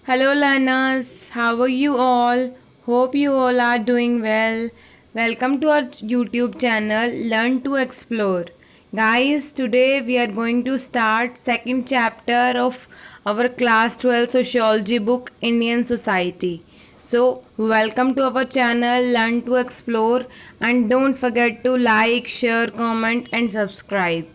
Hello, learners. How are you all? Hope you all are doing well. Welcome to our YouTube channel, Learn to Explore. Guys, today we are going to start second chapter of our class 12 sociology book, Indian Society. So, welcome to our channel, Learn to Explore, and don't forget to like, share, comment, and subscribe.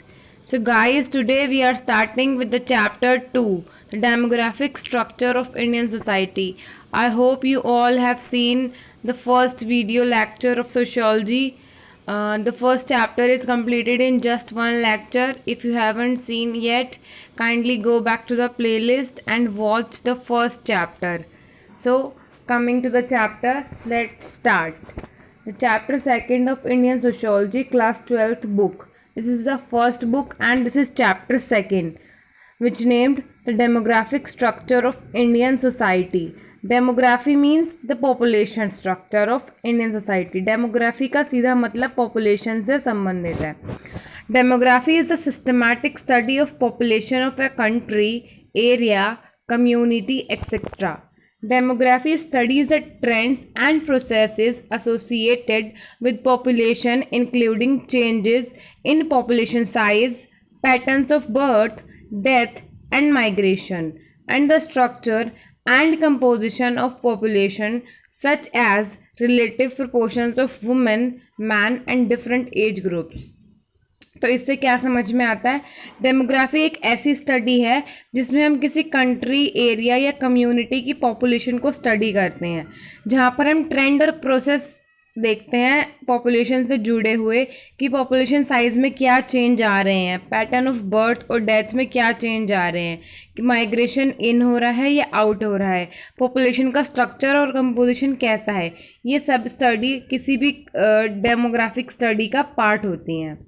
So, guys, today we are starting with the chapter 2, the demographic structure of Indian society. I hope you all have seen the first video lecture of sociology. The first chapter is completed in just one lecture. If you haven't seen yet, kindly go back to the playlist and watch the first chapter. So, coming to the chapter, let's start. The chapter second of Indian Sociology, class 12th book. This is the first book and this is chapter second, which named the demographic structure of Indian society. Demography means the population structure of Indian society. Demography का सीधा मतलब population से संबंधित है. Demography is the systematic study of population of a country, area, community, etc. Demography studies the trends and processes associated with population, including changes in population size, patterns of birth, death, and migration, and the structure and composition of population, such as relative proportions of women, man, and different age groups. तो इससे क्या समझ में आता है? Demography एक ऐसी study है जिसमें हम किसी कंट्री, एरिया या कम्युनिटी की पॉपुलेशन को स्टडी करते हैं, जहाँ पर हम ट्रेंड और प्रोसेस देखते हैं पॉपुलेशन से जुड़े हुए कि पॉपुलेशन साइज में क्या चेंज आ रहे हैं, पैटर्न ऑफ बर्थ और डेथ में क्या चेंज आ रहे हैं, कि माइग्रेशन इन हो रहा है या आउट हो रहा है, पॉपुलेशन का स्ट्रक्चर और कंपोजिशन कैसा है. ये सब स्टडी किसी भी डेमोग्राफिक स्टडी का पार्ट होती हैं.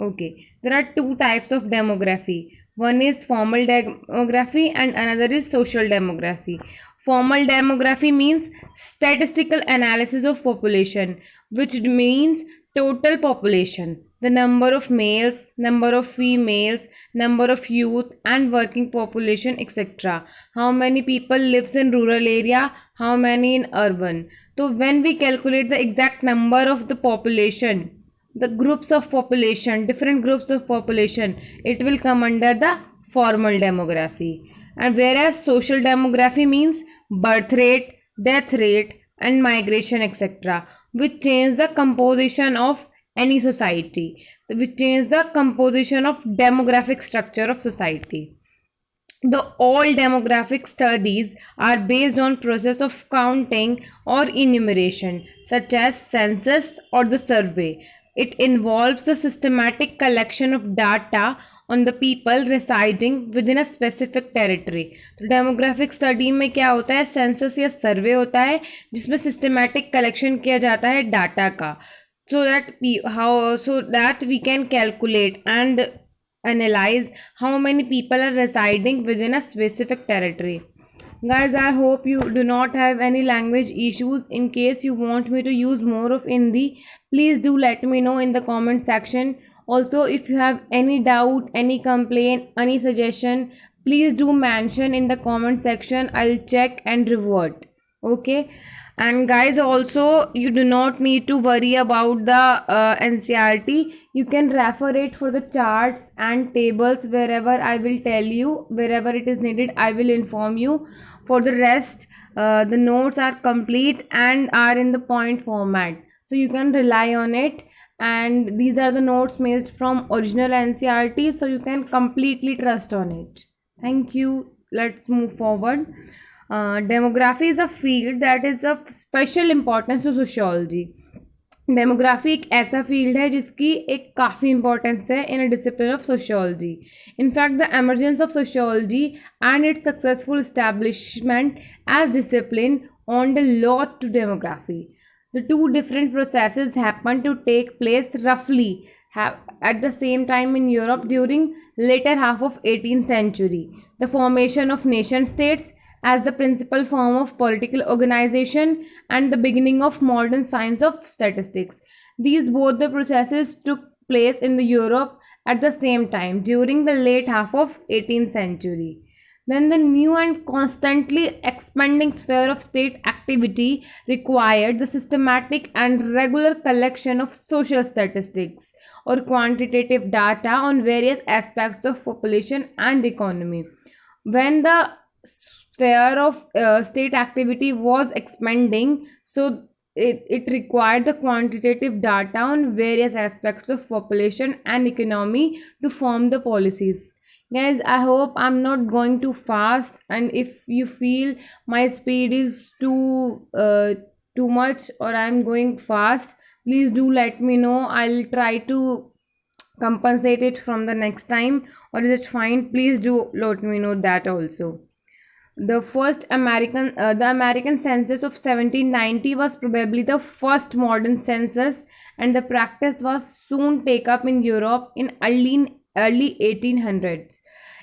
Okay, there are two types of demography. One is formal demography and another is social demography. Formal demography means statistical analysis of population, which means total population, the number of males, number of females, number of youth and working population, etc. How many people lives in rural area, how many in urban. So when we calculate the exact number of the population, the groups of population, different groups of population, it will come under the formal demography. And whereas social demography means birth rate, death rate and migration, etc., which change the composition of any society, which change the composition of demographic structure of society. The all demographic studies are based on process of counting or enumeration, such as census or the survey. It involves the systematic collection of data on the people residing within a specific territory. तो demographic study में क्या होता है? Census या सर्वे होता है जिसमें systematic collection किया जाता है डाटा का, so that we can calculate and analyze how many people are residing within a specific territory. Guys, I hope you do not have any language issues. In case you want me to use more of Hindi, please do let me know in the comment section. Also, if you have any doubt, any complaint, any suggestion, please do mention in the comment section. I'll check and revert. Okay. And guys, also you do not need to worry about the NCRT. You can refer it for the charts and tables wherever I will tell you, wherever it is needed I will inform you. For the rest, the notes are complete and are in the point format, so you can rely on it. And these are the notes made from original NCRT, so you can completely trust on it. Thank you. Let's move forward. Demography is a field that is of special importance to sociology. Demography एक ऐसा field है जिसकी एक काफ़ी importance है in a discipline of sociology. In fact the emergence of sociology and its successful establishment as discipline on a lot to demography. The two different processes happen to take place roughly at the same time in Europe during later half of 18th century. The formation of nation states as the principal form of political organization and the beginning of modern science of statistics. These both the processes took place in the Europe at the same time during the late half of 18th century. Then the new and constantly expanding sphere of state activity required the systematic and regular collection of social statistics or quantitative data on various aspects of population and economy. When the sphere of state activity was expanding, so it required the quantitative data on various aspects of population and economy to form the policies. Guys, I hope I'm not going too fast, and if you feel my speed is too much or I'm going fast, please do let me know. I'll try to compensate it from the next time, or is it fine? Please do let me know that also. The American census of 1790 was probably the first modern census, and the practice was soon take up in Europe in early 1800s.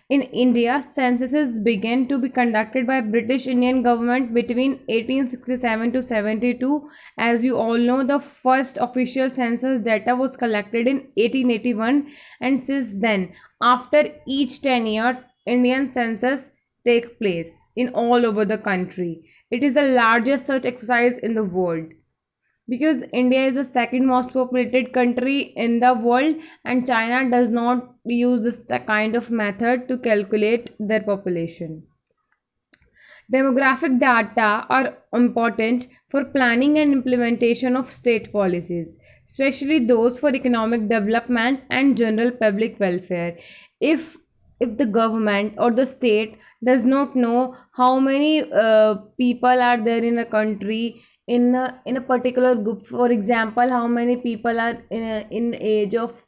In India, censuses began to be conducted by British Indian government between 1867 to 72. As you all know, the first official census data was collected in 1881, and since then, after each 10 years, Indian census take place in all over the country. It is the largest such exercise in the world because India is the second most populated country in the world, and China does not use this kind of method to calculate their population. Demographic data are important for planning and implementation of state policies, especially those for economic development and general public welfare. If if the government or the state does not know how many people are there in a country, in a particular group, for example how many people are in age of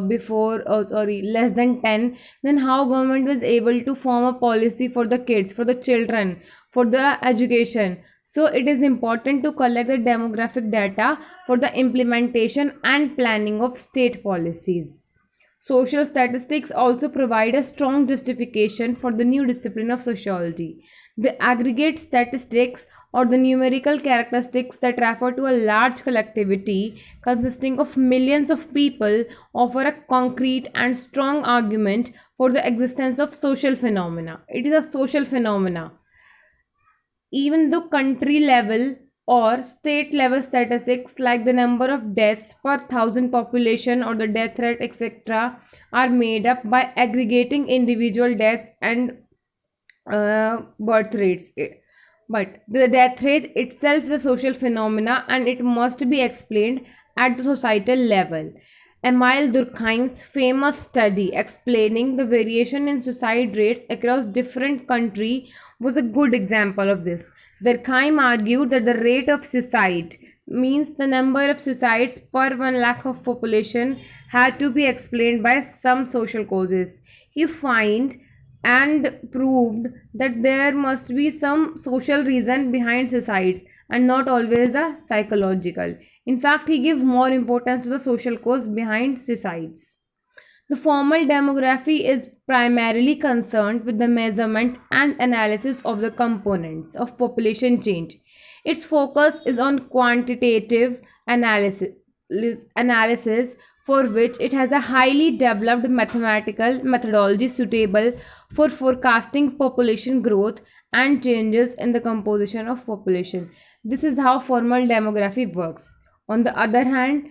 before, oh sorry, less than 10, then how government was able to form a policy for the kids, for the children, for the education. So it is important to collect the demographic data for the implementation and planning of state policies. Social statistics also provide a strong justification for the new discipline of sociology. The aggregate statistics or the numerical characteristics that refer to a large collectivity consisting of millions of people offer a concrete and strong argument for the existence of social phenomena. It is a social phenomena. Even though country level or state level statistics like the number of deaths per thousand population or the death rate etc are made up by aggregating individual deaths and birth rates. But the death rate itself is a social phenomena and it must be explained at the societal level. Emile Durkheim's famous study explaining the variation in suicide rates across different countries was a good example of this. Durkheim argued that the rate of suicide means the number of suicides per 1 lakh of population had to be explained by some social causes. He found and proved that there must be some social reason behind suicides and not always the psychological. In fact, he gives more importance to the social cause behind suicides. The formal demography is primarily concerned with the measurement and analysis of the components of population change. Its focus is on quantitative analysis for which it has a highly developed mathematical methodology suitable for forecasting population growth and changes in the composition of population. This is how formal demography works. On the other hand,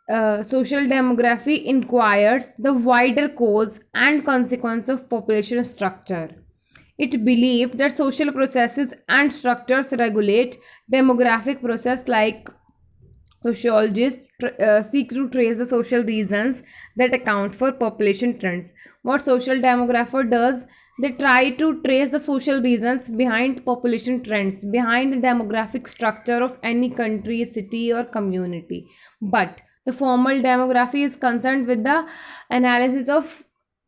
social demography inquires the wider cause and consequence of population structure. It believed that social processes and structures regulate demographic process like sociologists seek to trace the social reasons that account for population trends. What social demographer does, they try to trace the social reasons behind population trends, behind the demographic structure of any country, city, or community. But the formal demography is concerned with the analysis of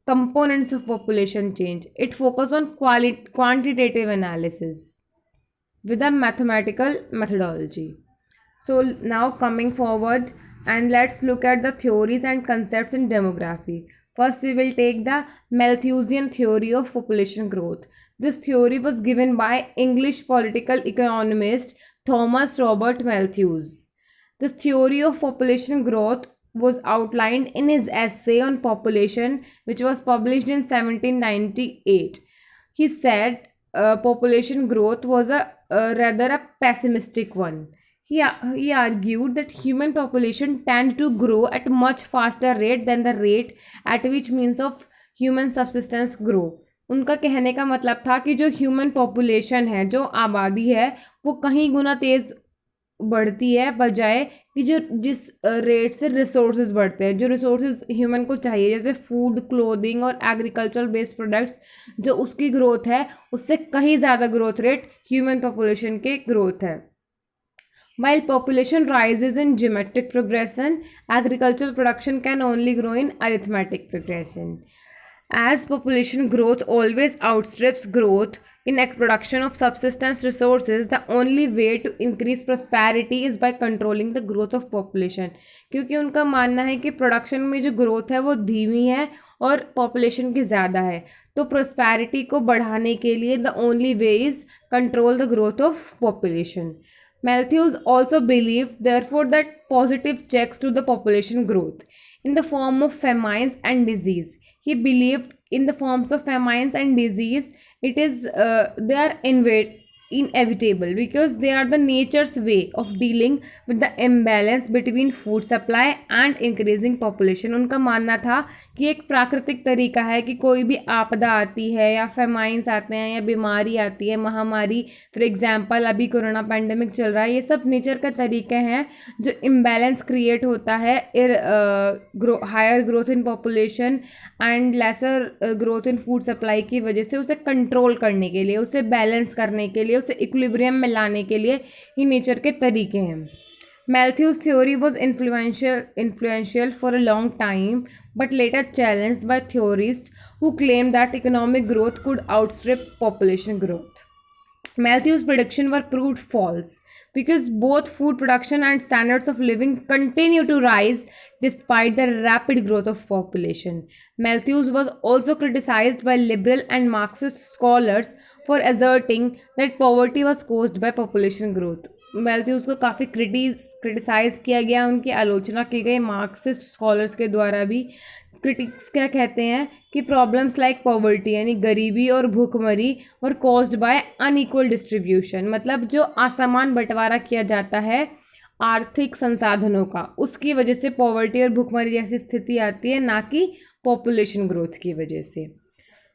components of population change. It focuses on quantitative analysis with a mathematical methodology. So now coming forward, and let's look at the theories and concepts in demography. First we will take the Malthusian theory of population growth. This theory was given by English political economist Thomas Robert Malthus. The theory of population growth was outlined in his essay on population which was published in 1798. he said population growth was rather a pessimistic one. He argued that human population tend to grow at much faster rate than the rate at which means of human subsistence grow. उनका कहने का मतलब था कि जो human population है, जो आबादी है, वो कहीं गुना तेज़ बढ़ती है बजाय कि जो जिस रेट से रिसोर्सेज बढ़ते हैं, जो रिसोर्सेज ह्यूमन को चाहिए जैसे फूड, क्लोथिंग और एग्रीकल्चर बेस्ड प्रोडक्ट्स, जो उसकी ग्रोथ है उससे कहीं ज़्यादा ग्रोथ रेट ह्यूमन पॉपुलेशन के ग्रोथ है. While population rises in geometric progression, agricultural production can only grow in arithmetic progression. As population growth always outstrips growth in production of subsistence resources, the only way to increase prosperity is by controlling the growth of population. क्योंकि उनका मानना है कि production में जो growth है वो धीमी है और पॉपुलेशन की ज़्यादा है, तो प्रोस्पैरिटी को बढ़ाने के लिए the only way is control the growth of population. Matthews also believed, therefore, that positive checks to the population growth in the form of famines and disease. He believed in the forms of famines and disease, they are inevitable because they are the nature's way of dealing with the imbalance between food supply and increasing population. उनका मानना था कि एक प्राकृतिक तरीका है कि कोई भी आपदा आती है या फेमाइंस आते हैं या बीमारी आती है, महामारी, फॉर एग्जांपल अभी कोरोना पैंडेमिक चल रहा है, ये सब नेचर का तरीके हैं जो इम्बैलेंस क्रिएट होता है higher growth in population and lesser growth in food supply की वजह से उसे कंट्रोल करने के लिए, उसे बैलेंस करने के लिए, उसे इक्विलिब्रियम में लाने के लिए ही नेचर के तरीके हैं. Matthew's theory was influential for a long time, but later challenged by theorists who claimed that economic growth could outstrip population growth. Matthew's predictions were proved false because both food production and standards of living continue to rise despite the rapid growth of population. Matthews was also criticized by liberal and Marxist scholars for asserting that poverty was caused by population growth. Malthus को काफ़ी criticise किया गया, उनकी आलोचना की गई Marxist scholars के द्वारा भी. क्रिटिक्स क्या कहते हैं कि प्रॉब्लम्स लाइक पॉवर्टी यानी गरीबी और भूखमरी और कॉज्ड बाय अनइक्वल डिस्ट्रीब्यूशन, मतलब जो असमान बंटवारा किया जाता है आर्थिक संसाधनों का, उसकी वजह से पॉवर्टी और भूखमरी जैसी स्थिति आती है, ना कि पॉपुलेशन ग्रोथ की वजह से.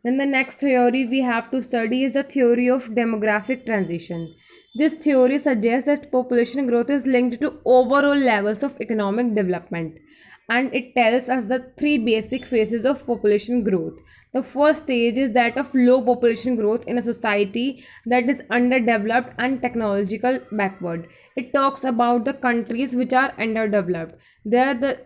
Then the next theory we have to study is the theory of demographic transition. This theory suggests that population growth is linked to overall levels of economic development, and it tells us the three basic phases of population growth. The first stage is that of low population growth in a society that is underdeveloped and technological backward. It talks about the countries which are underdeveloped. There the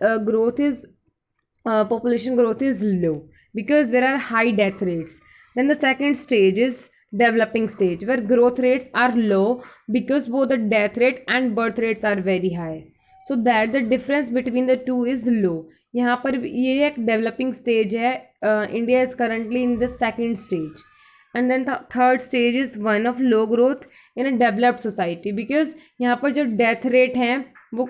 population growth is low because there are high death rates. Then the second stage is developing stage, where growth rates are low because both the death rate and birth rates are very high, so that the difference between the two is low. यहाँ पर ये एक developing stage है. India is currently in the second stage. And then third stage is one of low growth in a developed society, because यहाँ पर जो death rate हैं वो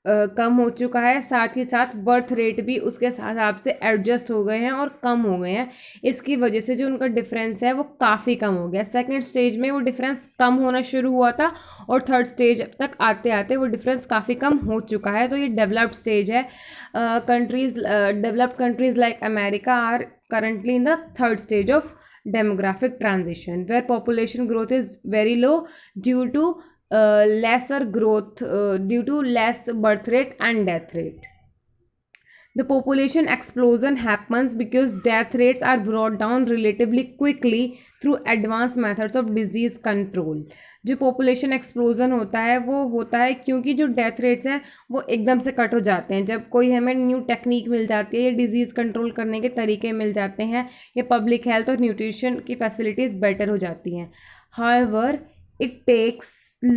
कम हो चुका है, साथ ही साथ बर्थ रेट भी उसके हिसाब से एडजस्ट हो गए हैं और कम हो गए हैं. इसकी वजह से जो उनका डिफरेंस है वो काफ़ी कम हो गया. सेकंड स्टेज में वो डिफरेंस कम होना शुरू हुआ था और थर्ड स्टेज तक आते आते वो डिफरेंस काफ़ी कम हो चुका है. तो ये डेवलप्ड स्टेज है. Developed countries like America are currently in the third stage of demographic transition, where population growth is very low due to lesser growth due to less birth rate and death rate. The population explosion happens because death rates are brought down relatively quickly through advanced methods of disease control. जो population explosion होता है वो होता है क्योंकि जो death rates हैं वो एकदम से कट हो जाते हैं जब कोई हमें न्यू टेक्निक मिल जाती है या डिजीज़ कंट्रोल करने के तरीके मिल जाते हैं या पब्लिक हेल्थ और न्यूट्रिशन की फैसिलिटीज़ बेटर हो जाती हैं. However, it takes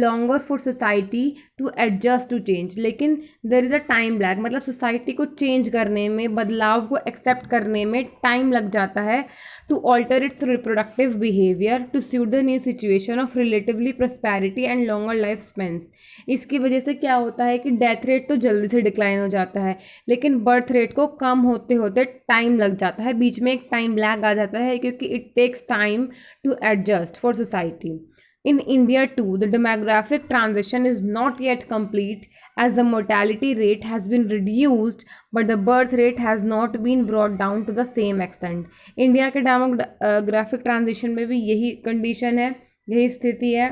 longer for society to adjust to change. लेकिन there is a time lag, मतलब सोसाइटी को चेंज करने में, बदलाव को एक्सेप्ट करने में टाइम लग जाता है to alter its reproductive behavior to suit the new situation of relatively prosperity and longer life spans. इसकी वजह से क्या होता है कि डेथ रेट तो जल्दी से डिक्लाइन हो जाता है, लेकिन बर्थ रेट को कम होते होते टाइम लग जाता है, बीच में एक टाइम लैग आ जाता है, क्योंकि it takes time to adjust for society. In India too, the demographic transition is not yet complete as the mortality rate has been reduced, but the birth rate has not been brought down to the same extent. India के demographic transition में भी यही condition है, यही स्थिति है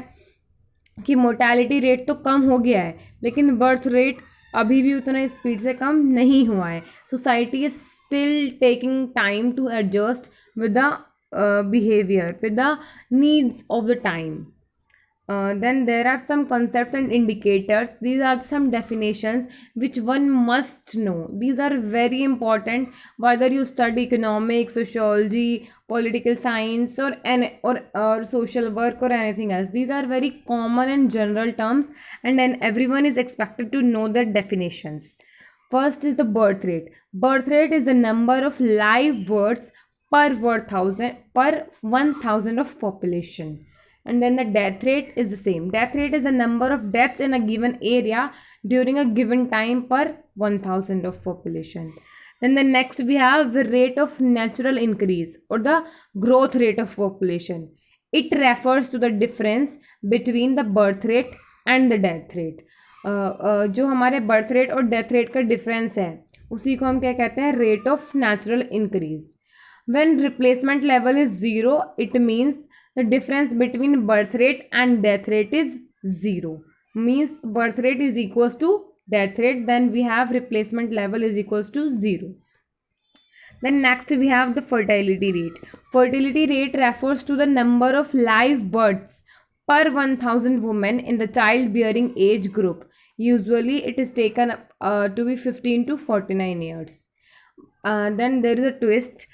कि mortality rate तो कम हो गया है, लेकिन बर्थ रेट अभी भी उतना स्पीड से कम नहीं हुआ है. Society is still taking time to adjust with the behavior, with the needs of the time. Then there are some concepts and indicators. These are some definitions which one must know. These are very important whether you study economics, sociology, political science, or social work or anything else. These are very common and general terms, and then everyone is expected to know their definitions. First is the birth rate. Birth rate is the number of live births per 1,000 of population. And then the death rate is the same. Death rate is the number of deaths in a given area during a given time per 1,000 of population. Then the next we have the rate of natural increase or the growth rate of population. It refers to the difference between the birth rate and the death rate. जो हमारे birth rate और death rate का difference है उसी को हम क्या कहते हैं, rate of natural increase. When replacement level is 0, it means the difference between birth rate and death rate is 0. Means birth rate is equals to death rate, then we have replacement level is equals to 0. Then next we have the fertility rate. Fertility rate refers to the number of live births per 1,000 women in the childbearing age group. Usually it is taken to be 15 to 49 years. Then there is a twist.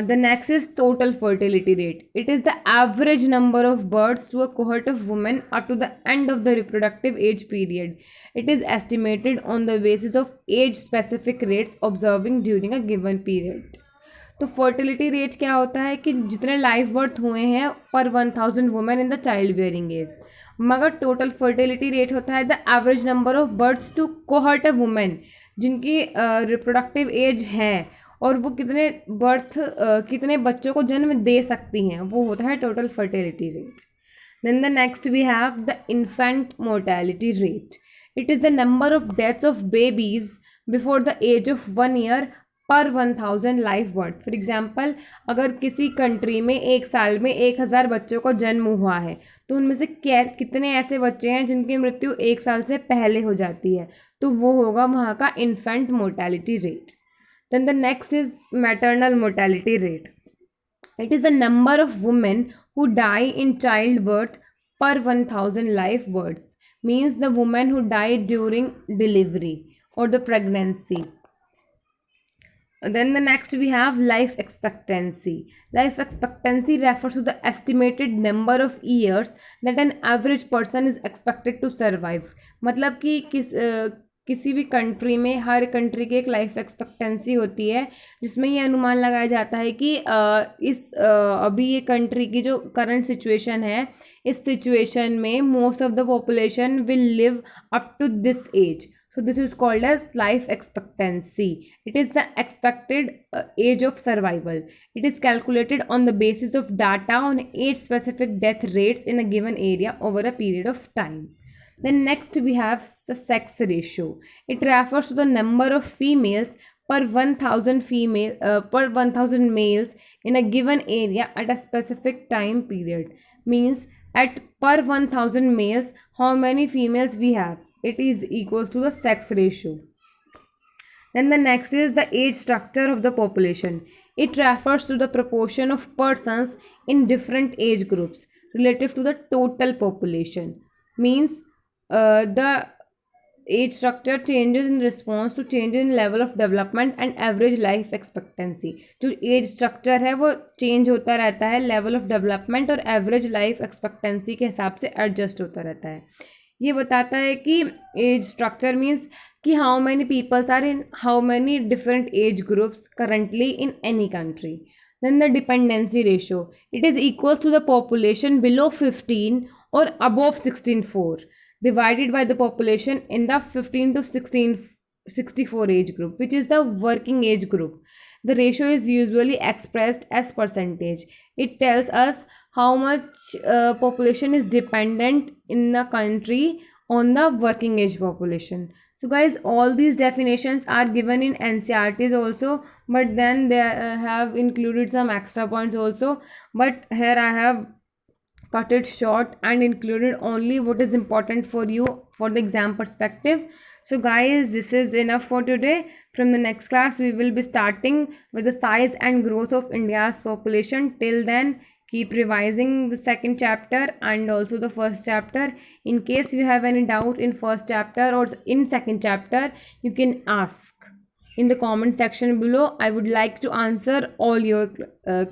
The next is total fertility rate. It is the average number of births to a cohort of women up to the end of the reproductive age period. It is estimated on the basis of age-specific rates observing during a given period. तो fertility rate क्या होता है कि जितने live birth हुए हैं पर 1,000 women in the child bearing age, मगर टोटल फर्टिलिटी रेट होता है the average number of births to cohort of women जिनकी रिप्रोडक्टिव एज है और वो कितने बच्चों को जन्म दे सकती हैं, वो होता है total fertility rate. Then the next we have the infant mortality rate. It is the number of deaths of babies before the age of 1 year पर 1,000 लाइव बर्थ. फॉर एग्जाम्पल, अगर किसी कंट्री में एक साल में 1,000 बच्चों को जन्म हुआ है तो उनमें से कितने ऐसे बच्चे हैं जिनकी मृत्यु 1 साल से पहले हो जाती है, तो वो होगा वहाँ का infant mortality rate. Then the next is maternal mortality rate. It is the number of women who die in childbirth per 1,000 live births. Means the women who died during delivery or the pregnancy. Then the next we have life expectancy. Life expectancy refers to the estimated number of years that an average person is expected to survive. मतलब कि किसी भी country में हर country की एक life expectancy होती है जिसमें ये अनुमान लगाया जाता है कि अभी ये कंट्री की जो करंट सिचुएशन है, इस सिचुएशन में most of the population will live up to this age. So this is called as life expectancy. It is the expected age of survival. It is calculated on the basis of data on age-specific death rates in a given area over a period of time. Then next we have the sex ratio. It refers to the number of females per 1,000 males in a given area at a specific time period. Means at per 1,000 males, how many females we have? It is equal to the sex ratio. Then the next is the age structure of the population. It refers to the proportion of persons in different age groups relative to the total population. Means the age structure changes in response to change in level of development and average life expectancy. जो as structure है वो change होता रहता है level of development और average life expectancy के हिसाब से एडजस्ट होता रहता है. ये बताता है कि एज स्ट्रक्चर मीन्स कि how many peoples are in how many different age groups currently in any country. Then the dependency ratio. It is equal to the population below 15 or above 16.4 divided by the population in the 15 to 64 age group, which is the working age group. The ratio is usually expressed as percentage. It tells us how much population is dependent in the country on the working age population. So guys, all these definitions are given in NCERTs also, but then they have included some extra points also, but here I have cut it short and included only what is important for you for the exam perspective. So guys, this is enough for today. From the next class we will be starting with the size and growth of India's population. Till then, keep revising the second chapter and also the first chapter. In case you have any doubt in first chapter or in second chapter, you can ask in the comment section below. I would like to answer all your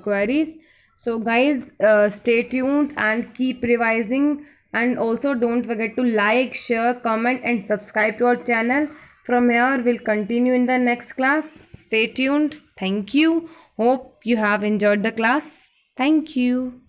queries. So guys, stay tuned and keep revising, and also don't forget to like, share, comment and subscribe to our channel. From here we'll continue in the next class. Stay tuned. Thank you. Hope you have enjoyed the class. Thank you.